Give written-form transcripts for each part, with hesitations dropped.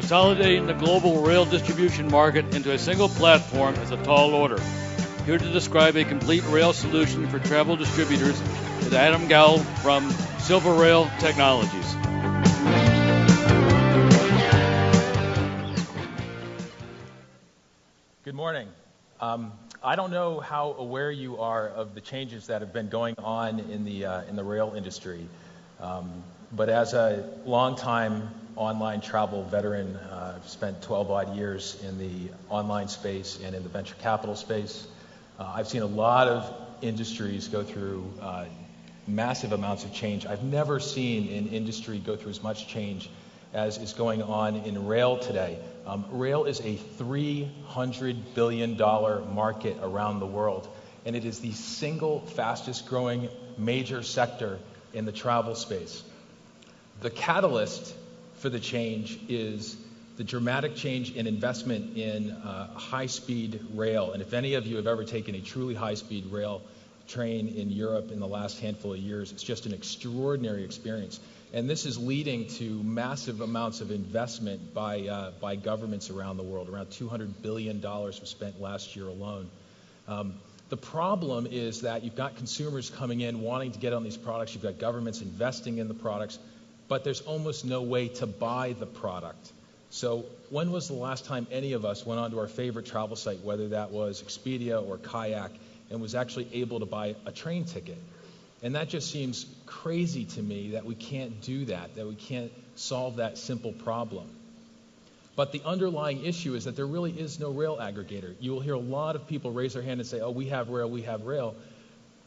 Consolidating the global rail distribution market into a single platform is a tall order. Here to describe a complete rail solution for travel distributors is Adam Gowell from Silverrail Technologies. Good morning. I don't know how aware you are of the changes that have been going on in the rail industry, but as a longtime online travel veteran, I've spent 12 odd years in the online space and in the venture capital space. I've seen a lot of industries go through massive amounts of change. I've never seen an industry go through as much change as is going on in rail today. Rail is a $300 billion market around the world, and it is the single fastest growing major sector in the travel space. The catalyst for the change is the dramatic change in investment in high-speed rail. And if any of you have ever taken a truly high-speed rail train in Europe in the last handful of years, it's just an extraordinary experience. And this is leading to massive amounts of investment by governments around the world. Around $200 billion was spent last year alone. The problem is that you've got consumers coming in wanting to get on these products. You've got governments investing in the products, but there's almost no way to buy the product. So when was the last time any of us went onto our favorite travel site, whether that was Expedia or Kayak, and was actually able to buy a train ticket? And that just seems crazy to me that we can't do that we can't solve that simple problem. But the underlying issue is that there really is no rail aggregator. You will hear a lot of people raise their hand and say, oh, we have rail, we have rail.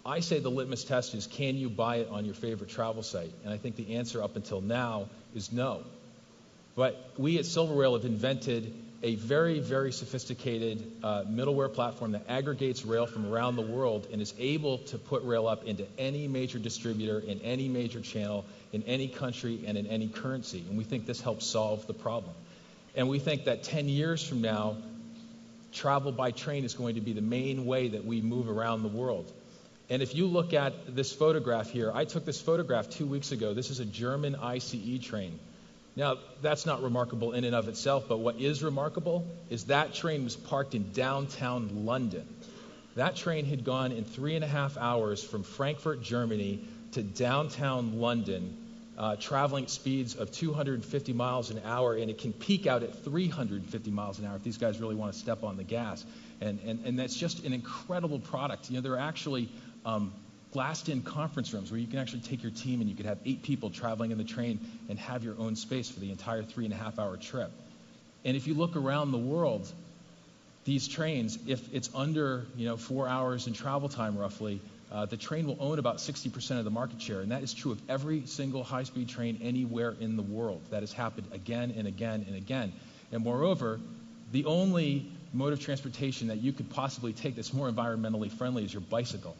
I say the litmus test is, can you buy it on your favorite travel site? And I think the answer up until now is no. But we at Silverrail have invented a very, very sophisticated middleware platform that aggregates rail from around the world and is able to put rail up into any major distributor, in any major channel, in any country, and in any currency. And we think this helps solve the problem. And we think that 10 years from now, travel by train is going to be the main way that we move around the world. And if you look at this photograph here, I took this photograph 2 weeks ago. This is a German ICE train. Now, that's not remarkable in and of itself, but what is remarkable is that train was parked in downtown London. That train had gone in 3.5 hours from Frankfurt, Germany to downtown London, traveling speeds of 250 miles an hour, and it can peak out at 350 miles an hour if these guys really want to step on the gas. And that's just an incredible product. You know, there are actually glassed-in conference rooms where you can actually take your team and you could have 8 people traveling in the train and have your own space for the entire 3.5-hour trip. And if you look around the world, these trains, if it's under 4 hours in travel time roughly, the train will own about 60% of the market share. And that is true of every single high-speed train anywhere in the world. That has happened again and again and again. And moreover, the only mode of transportation that you could possibly take that's more environmentally friendly is your bicycle.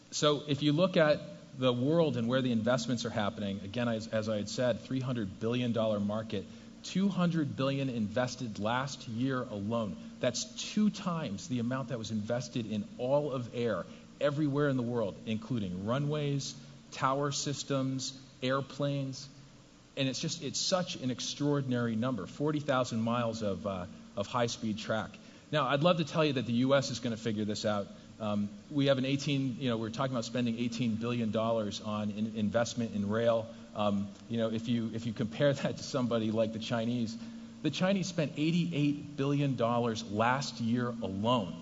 So if you look at the world and where the investments are happening, again, as I had said, $300 billion market, $200 billion invested last year alone. That's 2 times the amount that was invested in all of air, everywhere in the world, including runways, tower systems, airplanes. And it's such an extraordinary number, 40,000 miles of high-speed track. Now, I'd love to tell you that the U.S. is going to figure this out. We have we're talking about spending $18 billion on investment in rail. If you compare that to somebody like the Chinese spent $88 billion last year alone.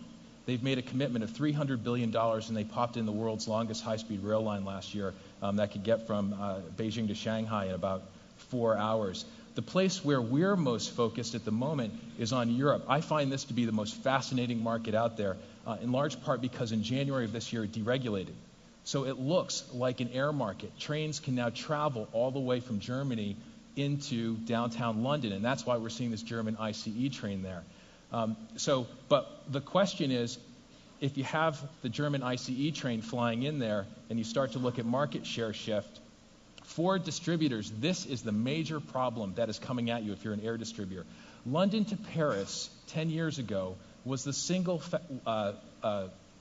They've made a commitment of $300 billion, and they popped in the world's longest high-speed rail line last year that could get from Beijing to Shanghai in about 4 hours. The place where we're most focused at the moment is on Europe. I find this to be the most fascinating market out there, in large part because in January of this year it deregulated. So it looks like an air market. Trains can now travel all the way from Germany into downtown London, and that's why we're seeing this German ICE train there. But the question is, if you have the German ICE train flying in there and you start to look at market share shift, for distributors, this is the major problem that is coming at you if you're an air distributor. London to Paris 10 years ago was the single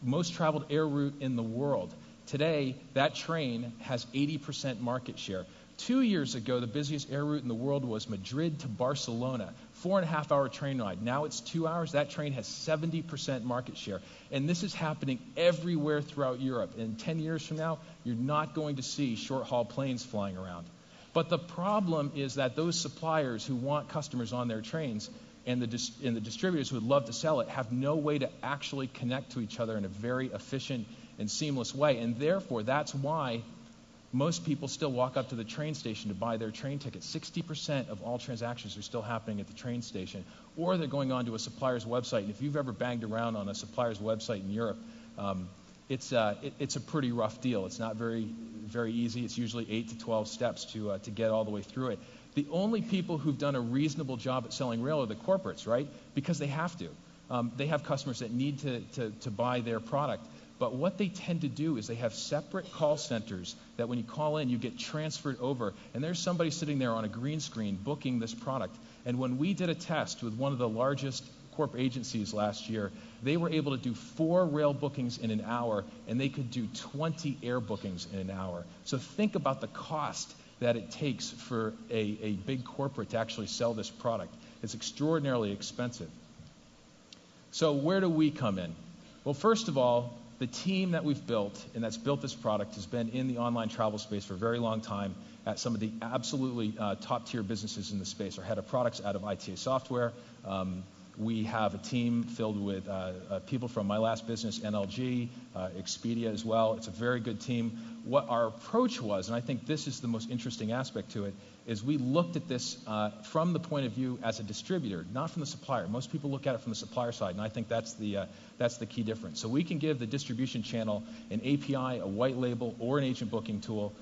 most traveled air route in the world. Today, that train has 80% market share. 2 years ago, the busiest air route in the world was Madrid to Barcelona, 4.5-hour train ride. Now it's 2 hours. That train has 70% market share. And this is happening everywhere throughout Europe. In 10 years from now, you're not going to see short-haul planes flying around. But the problem is that those suppliers who want customers on their trains and the distributors who would love to sell it have no way to actually connect to each other in a very efficient and seamless way. And therefore, that's why most people still walk up to the train station to buy their train ticket. 60% of all transactions are still happening at the train station, or they're going onto a supplier's website. And if you've ever banged around on a supplier's website in Europe, it's a pretty rough deal. It's not very easy. It's usually 8 to 12 steps to get all the way through it. The only people who've done a reasonable job at selling rail are the corporates, right? Because they have to. They have customers that need to buy their product. But what they tend to do is they have separate call centers that when you call in, you get transferred over. And there's somebody sitting there on a green screen booking this product. And when we did a test with one of the largest corporate agencies last year, they were able to do 4 rail bookings in an hour, and they could do 20 air bookings in an hour. So think about the cost that it takes for a big corporate to actually sell this product. It's extraordinarily expensive. So where do we come in? Well, first of all, the team that we've built and that's built this product has been in the online travel space for a very long time at some of the absolutely top-tier businesses in the space. Our head of products out of ITA Software. We have a team filled with people from my last business, NLG, Expedia as well. It's a very good team. What our approach was, and I think this is the most interesting aspect to it, is we looked at this from the point of view as a distributor, not from the supplier. Most people look at it from the supplier side, and I think that's the key difference. So we can give the distribution channel an API, a white label, or an agent booking tool,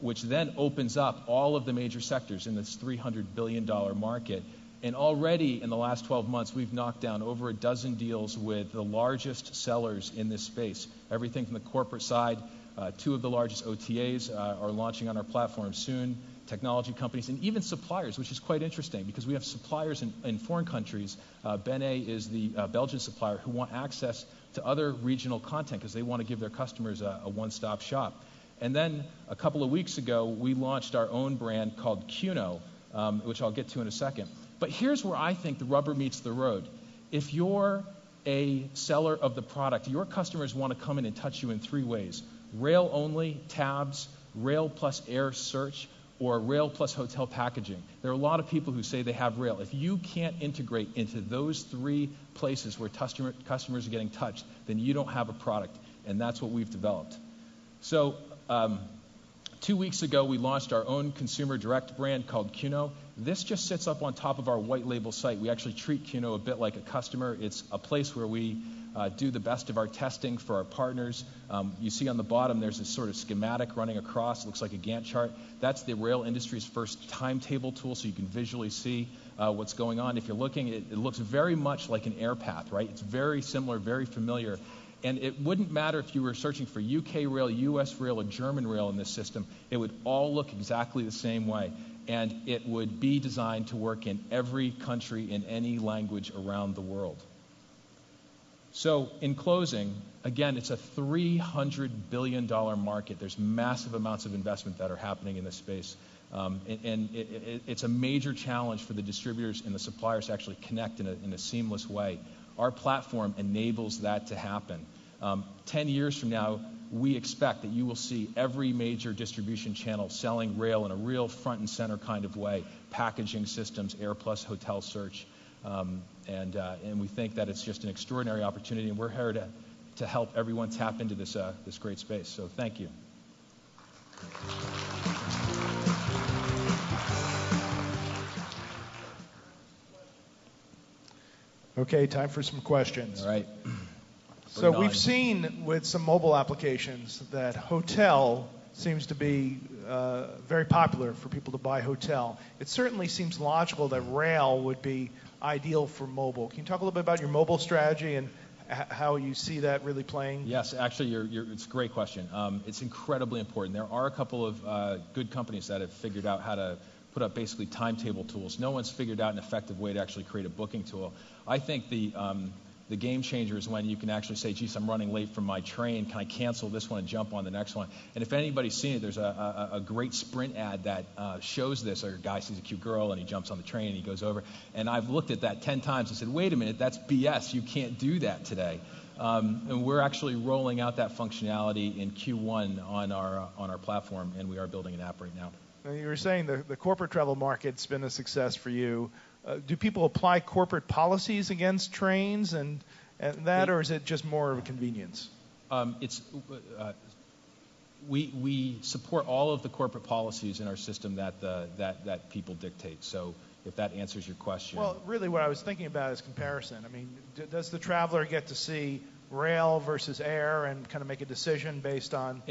which then opens up all of the major sectors in this $300 billion market. And already in the last 12 months, we've knocked down over a dozen deals with the largest sellers in this space. Everything from the corporate side, 2 of the largest OTAs are launching on our platform soon, technology companies, and even suppliers, which is quite interesting because we have suppliers in foreign countries. Bene is the Belgian supplier who want access to other regional content because they want to give their customers a one-stop shop. And then a couple of weeks ago, we launched our own brand called Cuno, which I'll get to in a second. But here's where I think the rubber meets the road. If you're a seller of the product, your customers want to come in and touch you in 3 ways. Rail only, tabs, rail plus air search, or rail plus hotel packaging. There are a lot of people who say they have rail. If you can't integrate into those 3 places where customers are getting touched, then you don't have a product, and that's what we've developed. So 2 weeks ago, we launched our own consumer direct brand called Cuno. This just sits up on top of our white label site. We actually treat Cuno a bit like a customer. It's a place where we do the best of our testing for our partners. You see on the bottom, there's this sort of schematic running across. It looks like a Gantt chart. That's the rail industry's first timetable tool, so you can visually see what's going on. If you're looking, it looks very much like an air path, right? It's very similar, very familiar. And it wouldn't matter if you were searching for UK rail, US rail, or German rail in this system. It would all look exactly the same way. And it would be designed to work in every country in any language around the world. So in closing, again, it's a $300 billion market. There's massive amounts of investment that are happening in this space. And it's a major challenge for the distributors and the suppliers to actually connect in a seamless way. Our platform enables that to happen. 10 years from now, we expect that you will see every major distribution channel selling rail in a real front and center kind of way, packaging systems, air plus hotel search. And we think that it's just an extraordinary opportunity, and we're here to help everyone tap into this great space. So thank you. Okay, time for some questions. All right. So we've seen with some mobile applications that hotel seems to be very popular for people to buy hotel. It certainly seems logical that rail would be ideal for mobile. Can you talk a little bit about your mobile strategy and how you see that really playing? Yes, actually, it's a great question. It's incredibly important. There are a couple of good companies that have figured out how to put up basically timetable tools. No one's figured out an effective way to actually create a booking tool. I think the The game changer is when you can actually say, geez, I'm running late from my train. Can I cancel this one and jump on the next one? And if anybody's seen it, there's a great Sprint ad that shows this. Or a guy sees a cute girl and he jumps on the train and he goes over. And I've looked at that 10 times and said, wait a minute, that's BS. You can't do that today. And we're actually rolling out that functionality in Q1 on our platform, and we are building an app right now. Now, you were saying the corporate travel market's been a success for you. Do people apply corporate policies against trains and that, or is it just more of a convenience? We support all of the corporate policies in our system that people dictate. So if that answers your question. Well, really what I was thinking about is comparison. I mean, does the traveler get to see rail versus air and kind of make a decision based on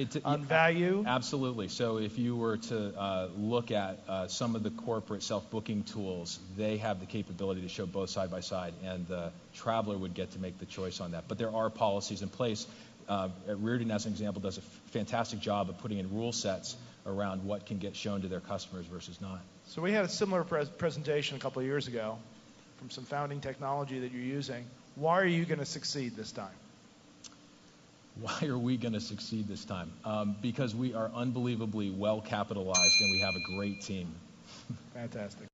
value? Absolutely. So if you were to look at some of the corporate self-booking tools, they have the capability to show both side by side, and the traveler would get to make the choice on that. But there are policies in place. Reardon, as an example, does a fantastic job of putting in rule sets around what can get shown to their customers versus not. So we had a similar presentation a couple of years ago from some founding technology that you're using. Why are you going to succeed this time? Why are we going to succeed this time? Because we are unbelievably well capitalized and we have a great team. Fantastic.